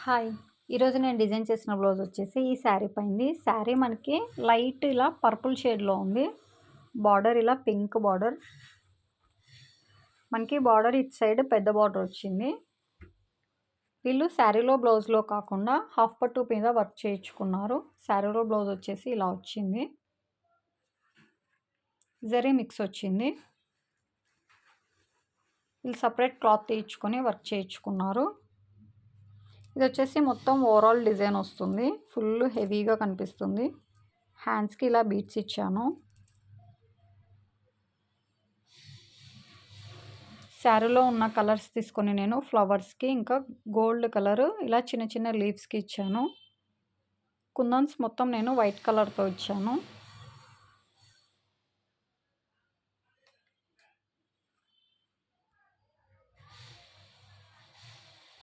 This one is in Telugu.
హాయ్! ఈరోజు నేను డిజైన్ చేసిన బ్లౌజ్ వచ్చేసి ఈ శారీ పైంది. శారీ మనకి లైట్ ఇలా పర్పుల్ షేడ్‌లో ఉంది. బార్డర్ ఇలా పింక్ బార్డర్. మనకి బార్డర్ ఇటు సైడ్ పెద్ద బార్డర్ వచ్చింది. వీళ్ళు శారీలో బ్లౌజ్‌లో కాకుండా హాఫ్ పట్టు మీద వర్క్ చేయించుకున్నారు. శారీలో బ్లౌజ్ వచ్చేసి ఇలా వచ్చింది. జరీ మిక్స్ వచ్చింది. వీళ్ళు సెపరేట్ క్లాత్ తీయించుకొని వర్క్ చేయించుకున్నారు. ఇది వచ్చేసి మొత్తం ఓవరాల్ డిజైన్ వస్తుంది. ఫుల్ హెవీగా కనిపిస్తుంది. హ్యాండ్స్‌కి ఇలా బీడ్స్ ఇచ్చాను. శారీలో ఉన్న కలర్స్ తీసుకొని నేను ఫ్లవర్స్‌కి ఇంకా గోల్డ్ కలర్ ఇలా చిన్న చిన్న లీవ్స్‌కి ఇచ్చాను. కుందన్స్ మొత్తం నేను వైట్ కలర్‌తో ఇచ్చాను.